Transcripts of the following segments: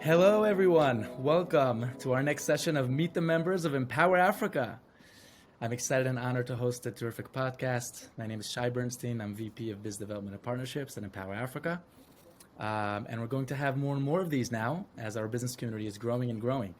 Hello, everyone. Welcome to our next session of Meet the Members of Empower Africa. I'm excited and honored to host a terrific podcast. My name is Shai Bernstein. I'm VP of Biz Development and Partnerships at Empower Africa. And we're going to have more and more of these now as our business community is growing and growing.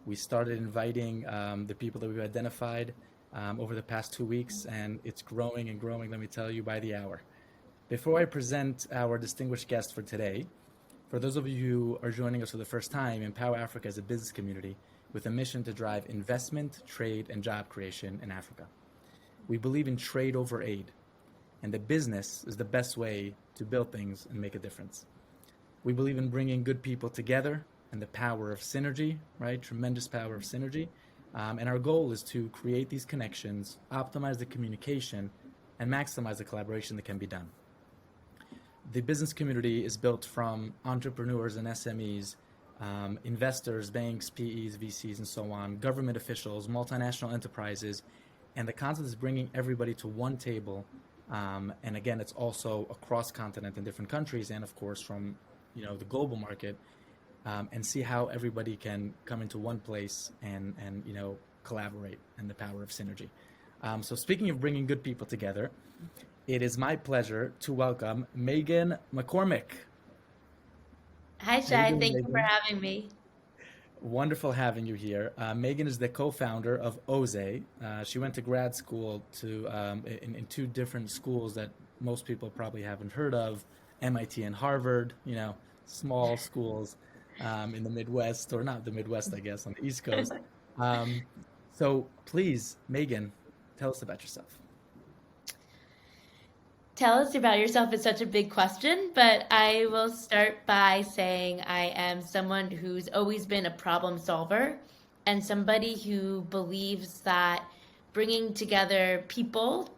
We started inviting the people that we've identified over the past 2 weeks, and it's growing and growing, let me tell you, by the hour. Before I present our distinguished guest for today, for those of you who are joining us for the first time, Empower Africa is a business community with a mission to drive investment, trade, and job creation in Africa. We believe in trade over aid, and that business is the best way to build things and make a difference. We believe in bringing good people together and the power of synergy, right? Tremendous power of synergy. And our goal is to create these connections, optimize the communication, and maximize the collaboration that can be done. The business community is built from entrepreneurs and SMEs, investors, banks, PEs, VCs, and so on, government officials, multinational enterprises, and the concept is bringing everybody to one table. And again, it's also across continent in different countries, and of course from the global market, and see how everybody can come into one place and collaborate and the power of synergy. So speaking of bringing good people together, it is my pleasure to welcome Meghan McCormick. Hi, How you Shai. doing, Thank you for Meghan? having me. Wonderful having you here. Meghan is the co-founder of Oze. She went to grad school in two different schools that most people probably haven't heard of, MIT and Harvard, small schools in the Midwest, or not the Midwest, I guess, on the East Coast. Um, so please, Meghan, tell us about yourself. Tell us about yourself is such a big question, but I will start by saying I am someone who's always been a problem solver and somebody who believes that bringing together people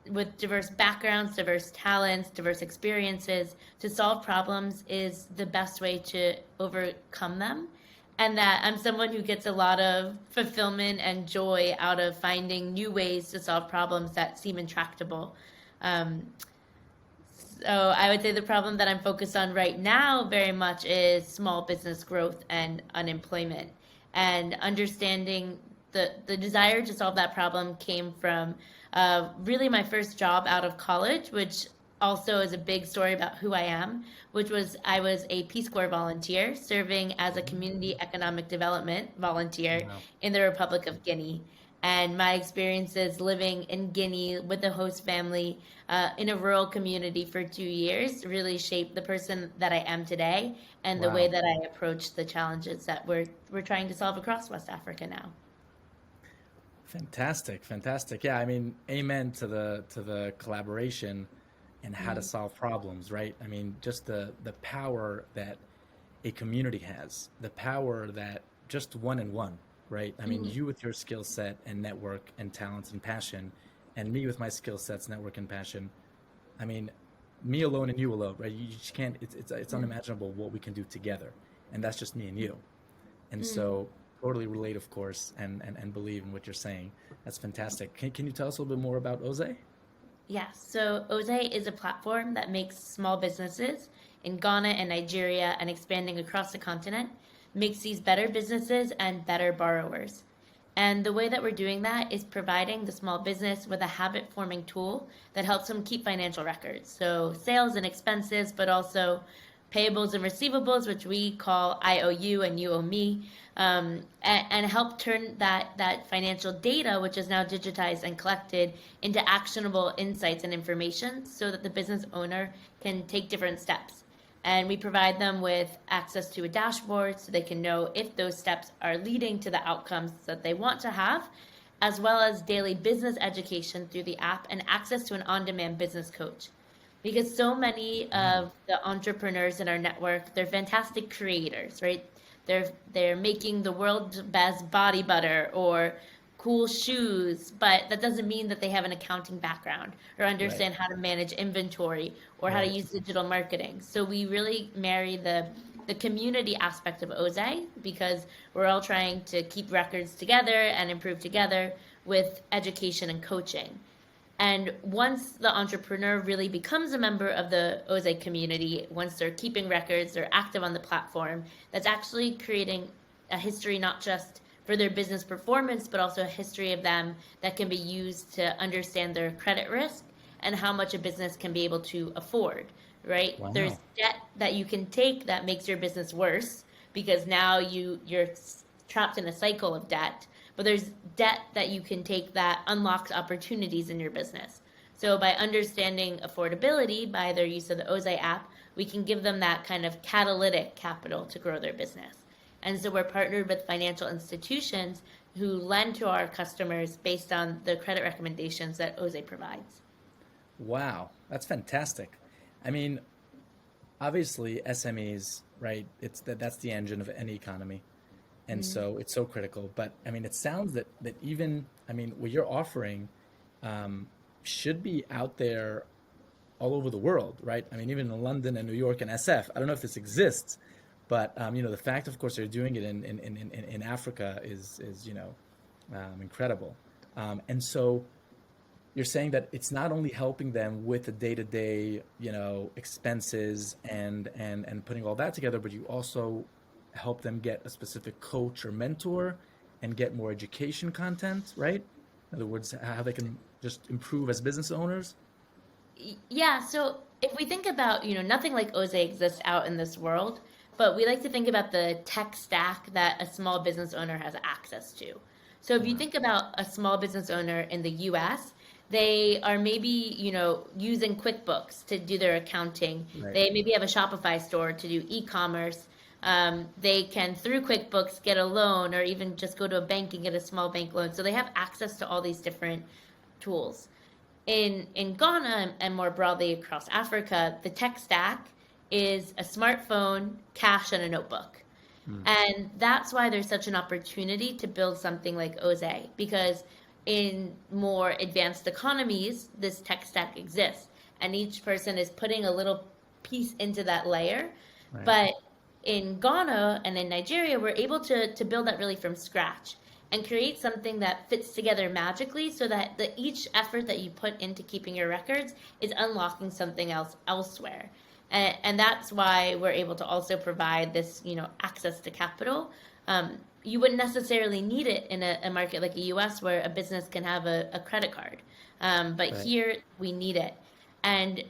with diverse backgrounds, diverse talents, diverse experiences to solve problems is the best way to overcome them. And that I'm someone who gets a lot of fulfillment and joy out of finding new ways to solve problems that seem intractable. Um, so I would say the problem that I'm focused on right now very much is small business growth and unemployment. And understanding the desire to solve that problem came from really my first job out of college, which also is a big story about who I am, which was I was a Peace Corps volunteer serving as a community economic development volunteer Wow. in the Republic of Guinea. And my experiences living in Guinea with a host family in a rural community for 2 years really shaped the person that I am today and the way Wow. that I approach the challenges that we're trying to solve across West Africa now. Fantastic, fantastic. Yeah, I mean, amen to the collaboration and how to Mm, solve problems, right? I mean, just the power that a community has, the power that just one and one, right? I mean, mm, you with your skill set and network and talents and passion, and me with my skill sets, network and passion. I mean, me alone and you alone, right? You just can't. It's mm, unimaginable what we can do together, and that's just me and you. And mm. so totally relate, of course, and believe in what you're saying. That's fantastic. Can you tell us a little bit more about Oze? Yeah, so Oze is a platform that makes small businesses in Ghana and Nigeria and expanding across the continent, makes these better businesses and better borrowers. And the way that we're doing that is providing the small business with a habit forming tool that helps them keep financial records. So sales and expenses, but also payables and receivables, which we call IOU and you owe me, and help turn that financial data, which is now digitized and collected, into actionable insights and information so that the business owner can take different steps. And we provide them with access to a dashboard so they can know if those steps are leading to the outcomes that they want to have, as well as daily business education through the app and access to an on demand business coach. Because so many Wow. of the entrepreneurs in our network, they're fantastic creators, right? They're making the world's best body butter or cool shoes, but that doesn't mean that they have an accounting background or Right, understand how to manage inventory or how to right. use digital marketing. So we really marry the community aspect of Oze because we're all trying to keep records together and improve together with education and coaching. And once the entrepreneur really becomes a member of the OZE community, once they're keeping records, they're active on the platform, that's actually creating a history not just for their business performance, but also a history of them that can be used to understand their credit risk and how much a business can be able to afford, right? There's Wow. debt that you can take that makes your business worse because now you're trapped in a cycle of debt, but there's debt that you can take that unlocks opportunities in your business. So by understanding affordability by their use of the OZE app, we can give them that kind of catalytic capital to grow their business. And so we're partnered with financial institutions who lend to our customers based on the credit recommendations that OZE provides. Wow. That's fantastic. I mean, obviously SMEs, right? That's the engine of any economy. And Mhm. so it's so critical. But I mean, it sounds that even, I mean, what you're offering um, should be out there all over the world, right? I mean, even in London and New York and SF. I don't know if this exists, but the fact, of course, they're doing it in Africa is incredible. And so you're saying that it's not only helping them with the day-to-day, expenses and putting all that together, but you also help them get a specific coach or mentor and get more education content, right? In other words, how they can just improve as business owners. Yeah, so if we think about, nothing like OZE exists out in this world, but we like to think about the tech stack that a small business owner has access to. So if you Wow. think about a small business owner in the US, they are maybe, using QuickBooks to do their accounting. Right. They maybe have a Shopify store to do e-commerce. They can, through QuickBooks, get a loan or even just go to a bank and get a small bank loan. So they have access to all these different tools. In Ghana and more broadly across Africa, the tech stack is a smartphone, cash, and a notebook. Hmm. And that's why there's such an opportunity to build something like OZE, because in more advanced economies, this tech stack exists, and each person is putting a little piece into that layer. Right. But in Ghana and in Nigeria, we're able to build that really from scratch and create something that fits together magically so that each effort that you put into keeping your records is unlocking something else elsewhere. And that's why we're able to also provide this, access to capital. You wouldn't necessarily need it in a market like the US where a business can have a credit card. But Right. here we need it. And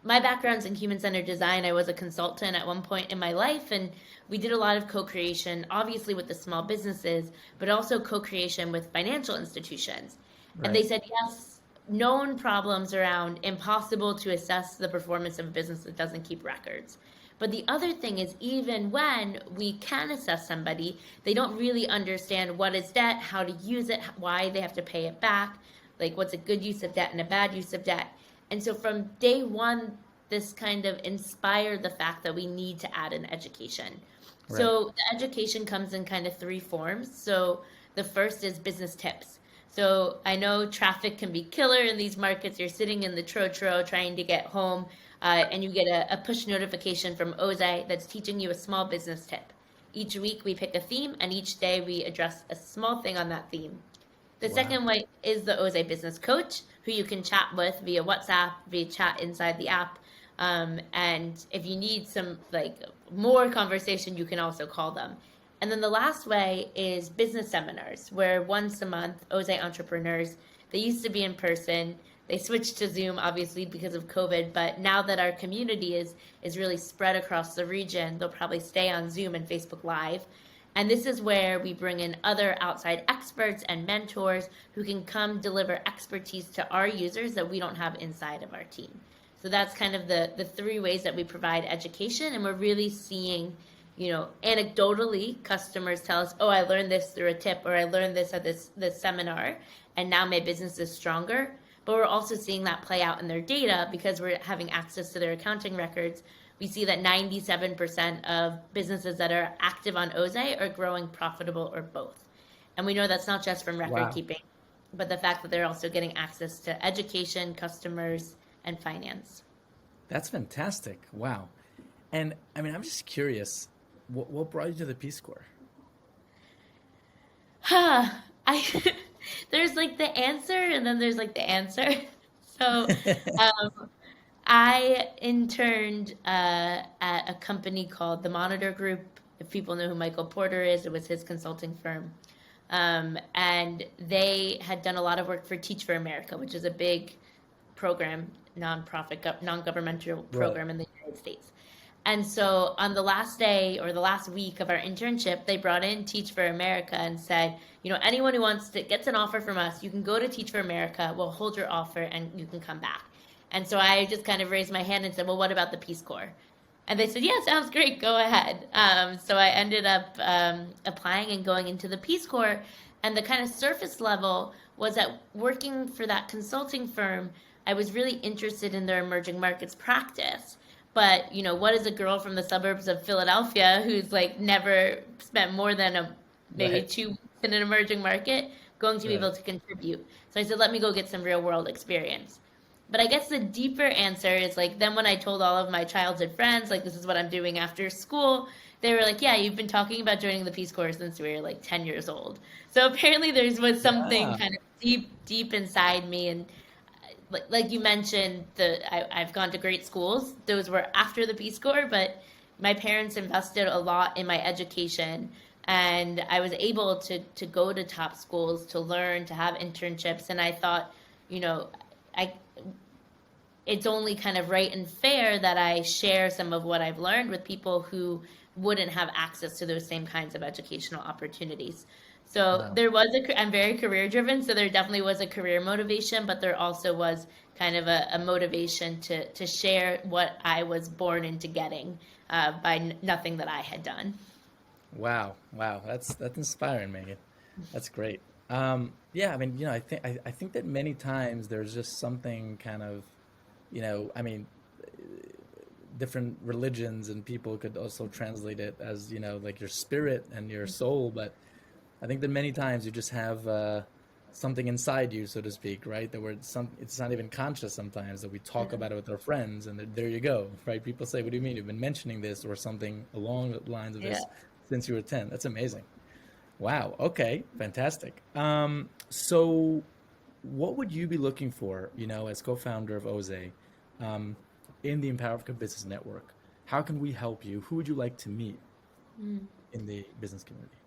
my background's in human-centered design. I was a consultant at one point in my life, and we did a lot of co-creation, obviously with the small businesses, but also co-creation with financial institutions. And they Right. said, yes, known problems around impossible to assess the performance of a business that doesn't keep records. But the other thing is, even when we can assess somebody, they don't really understand what is debt, how to use it, why they have to pay it back, like what's a good use of debt and a bad use of debt. And so from day one, this kind of inspired the fact that we need to add an education. Right. So the education comes in kind of three forms. So the first is business tips. So I know traffic can be killer in these markets. You're sitting in the tro trying to get home, and you get a push notification from OZE that's teaching you a small business tip. Each week we pick a theme, and each day we address a small thing on that theme. The Wow. second way is the OZE Business Coach, who you can chat with via WhatsApp, via chat inside the app. And if you need some like more conversation, you can also call them. And then the last way is business seminars, where once a month, OZE entrepreneurs, they used to be in person. They switched to Zoom, obviously, because of COVID. But now that our community is really spread across the region, they'll probably stay on Zoom and Facebook Live. And this is where we bring in other outside experts and mentors who can come deliver expertise to our users that we don't have inside of our team. So that's kind of the three ways that we provide education. And we're really seeing, anecdotally, customers tell us, oh, I learned this through a tip, or I learned this at this seminar, and now my business is stronger. But we're also seeing that play out in their data because we're having access to their accounting records. We see that 97% of businesses that are active on OZE are growing profitable or both. And we know that's not just from record Wow. keeping, but the fact that they're also getting access to education, customers, and finance. That's fantastic. Wow. And I mean, I'm just curious, what brought you to the Peace Corps? Huh. I there's like the answer and then there's like the answer. So I interned at a company called the Monitor Group. If people know who Michael Porter is, it was his consulting firm. And they had done a lot of work for Teach for America, which is a big program, nonprofit, non-governmental Right. program in the United States. And so on the last day or the last week of our internship, they brought in Teach for America and said, anyone who gets an offer from us, you can go to Teach for America, we'll hold your offer and you can come back. And so I just kind of raised my hand and said, well, what about the Peace Corps? And they said, yeah, sounds great, go ahead. So I ended up applying and going into the Peace Corps. And the kind of surface level was that working for that consulting firm, I was really interested in their emerging markets practice. But, what is a girl from the suburbs of Philadelphia who's like never spent more than maybe Right. 2 weeks in an emerging market going to be Right. able to contribute? So I said, let me go get some real world experience. But I guess the deeper answer is like, then when I told all of my childhood friends, like, this is what I'm doing after school, they were like, yeah, you've been talking about joining the Peace Corps since we were like 10 years old. So apparently was something Wow. kind of deep inside me. And like you mentioned, I've gone to great schools. Those were after the Peace Corps, but my parents invested a lot in my education. And I was able to go to top schools, to learn, to have internships. And I thought, I it's only kind of right and fair that I share some of what I've learned with people who wouldn't have access to those same kinds of educational opportunities. So Wow. I'm very career driven, so there definitely was a career motivation, but there also was kind of a motivation to share what I was born into getting by nothing that I had done. Wow. Wow. That's inspiring, Megan. That's great. Yeah, I mean, I think that many times there's just something kind of, I mean, different religions and people could also translate it as, like your spirit and your soul, but I think that many times you just have something inside you, so to speak, right? That it's not even conscious sometimes that we talk Yeah. about it with our friends, and there you go, right? People say, "What do you mean you've been mentioning this or something along the lines of Yeah. this since you were 10?" That's amazing. Wow. Okay. Fantastic. So what would you be looking for, as co-founder of Oze, um, in the Empower Africa Business Network? How can we help you? Who would you like to meet in the business community?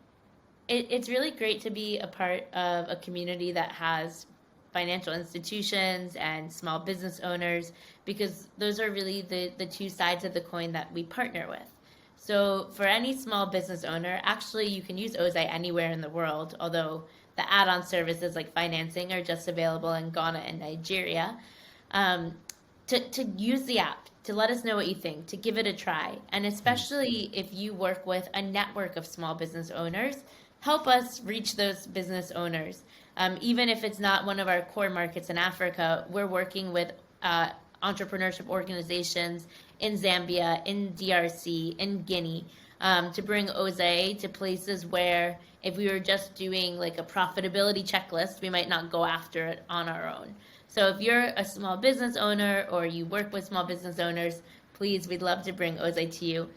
It's really great to be a part of a community that has financial institutions and small business owners, because those are really the two sides of the coin that we partner with. So for any small business owner, actually you can use Ozai anywhere in the world, although the add-on services like financing are just available in Ghana and Nigeria. Um, to use the app, to let us know what you think, to give it a try. And Hmm. especially if you work with a network of small business owners, help us reach those business owners. Even if it's not one of our core markets in Africa, we're working with entrepreneurship organizations in Zambia, in DRC, in Guinea, to bring Oze to places where if we were just doing like a profitability checklist, we might not go after it on our own. So if you're a small business owner or you work with small business owners, please, we'd love to bring Oze to you.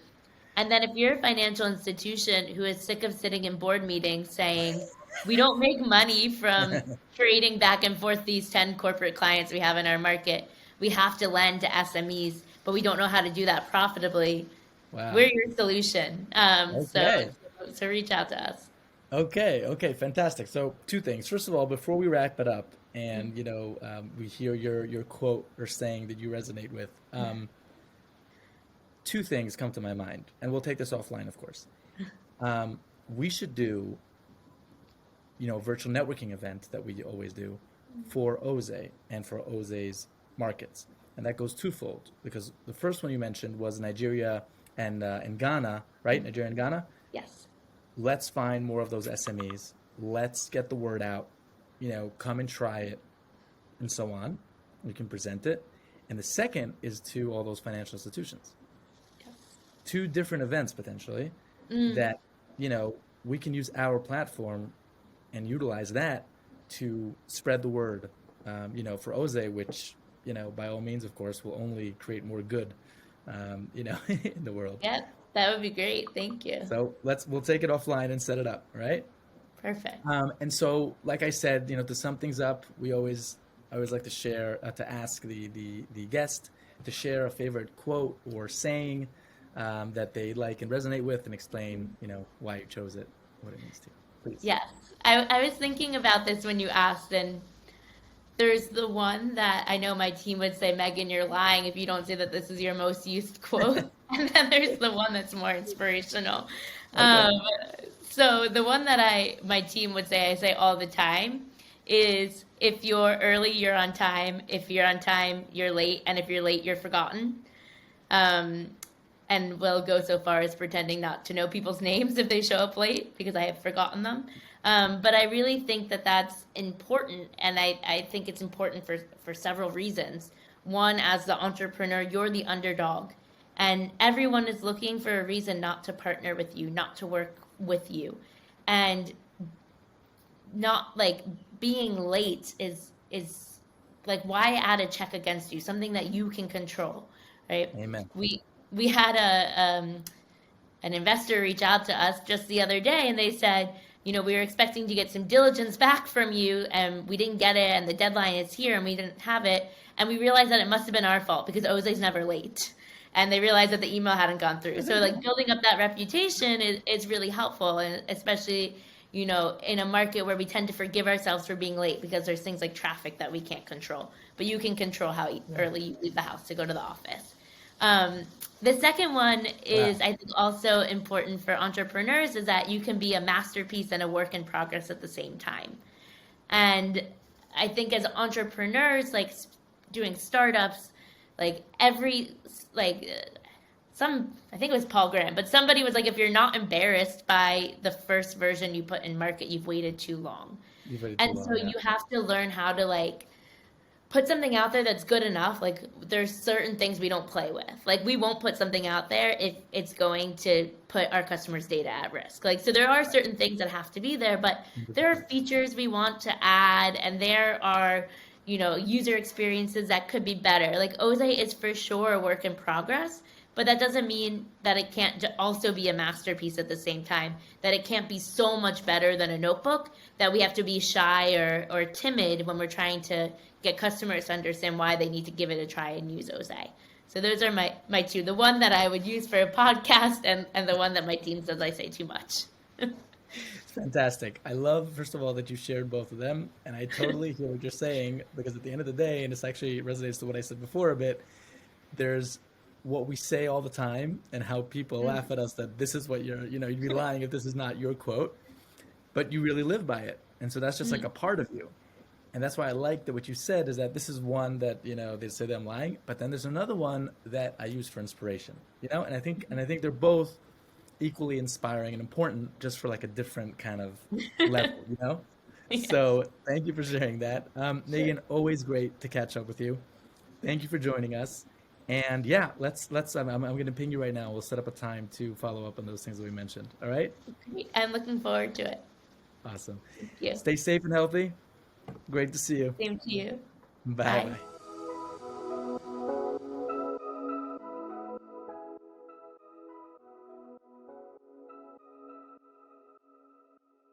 And then if you're a financial institution who is sick of sitting in board meetings saying, we don't make money from trading back and forth these 10 corporate clients we have in our market, we have to lend to SMEs, but we don't know how to do that profitably, Wow. we're your solution. Okay. So reach out to us. Okay. Okay. Fantastic. So two things. First of all, before we wrap it up, Mm. and we hear your quote or saying that you resonate with, two things come to my mind, and we'll take this offline, of course. We should do, a virtual networking event that we always do for Oze and for Oze's markets. And that goes twofold because the first one you mentioned was Nigeria and Ghana, right? Nigeria and Ghana. Yes. Let's find more of those SMEs. Let's get the word out. Come and try it, and so on. We can present it. And the second is to all those financial institutions. Yes. Two different events potentially Mm. that, you know, we can use our platform and utilize that to spread the word, for Oze, which, by all means, of course, will only create more good, in the world. Yep. That would be great. Thank you. So we'll take it offline and set it up, right? Perfect. And so, like I said, to sum things up, we always I always like to share, to ask the guest to share a favorite quote or saying that they like and resonate with, and explain, why you chose it, what it means to you. Please. Yes. I was thinking about this when you asked, and there's the one that I know my team would say, Megan, you're lying if you don't say that this is your most used quote. And then there's the one that's more inspirational. Okay. Um, so the one that my team would say, I say all the time, is if you're early, you're on time. If you're on time, you're late. And if you're late, you're forgotten. Um, and will go so far as pretending not to know people's names if they show up late because I have forgotten them. But I really think that that's important, and I think it's important for several reasons. One, as the entrepreneur, you're the underdog, and everyone is looking for a reason not to partner with you, not to work with you. And not like being late is like, why add a check against you, something that you can control, right? Amen. We had an investor reach out to us just the other day, and they said, we were expecting to get some diligence back from you, and we didn't get it, and the deadline is here, and we didn't have it, and we realized that it must have been our fault because Jose's never late, and they realized that the email hadn't gone through. So like building up that reputation is really helpful, and especially in a market where we tend to forgive ourselves for being late because there's things like traffic that we can't control, but you can control how early you leave the house to go to the office. The second one is, I think, also important for entrepreneurs, is that you can be a masterpiece and a work in progress at the same time. And I think as entrepreneurs, like doing startups, I think it was Paul Graham, but somebody was like, if you're not embarrassed by the first version you put in market, you've waited too long. So you have to learn how to put something out there that's good enough. Like there's certain things we don't play with. Like we won't put something out there if it's going to put our customers' data at risk. So there are certain things that have to be there, but there are features we want to add, and there are, user experiences that could be better. Like Jose is for sure a work in progress, but that doesn't mean that it can't also be a masterpiece at the same time, that it can't be so much better than a notebook that we have to be shy or timid when we're trying to get customers to understand why they need to give it a try and use Jose. So those are my two, the one that I would use for a podcast, and the one that my team says I say too much. Fantastic. I love, first of all, that you shared both of them, and I totally hear what you're saying, because at the end of the day, and this actually resonates to what I said before a bit, there's what we say all the time and how people laugh at us that this is what you'd be lying if this is not your quote, but you really live by it. And so that's just like a part of you. And that's why I like that what you said is that this is one that, they say that I'm lying, but then there's another one that I use for inspiration, and I think they're both equally inspiring and important, just for like a different kind of level, Yes. So thank you for sharing that. Megan, always great to catch up with you. Thank you for joining us. And yeah, let's I'm going to ping you right now. We'll set up a time to follow up on those things that we mentioned. All right. I'm looking forward to it. Awesome. Thank you. Stay safe and healthy. Great to see you. Same to you. Bye. Bye. Bye.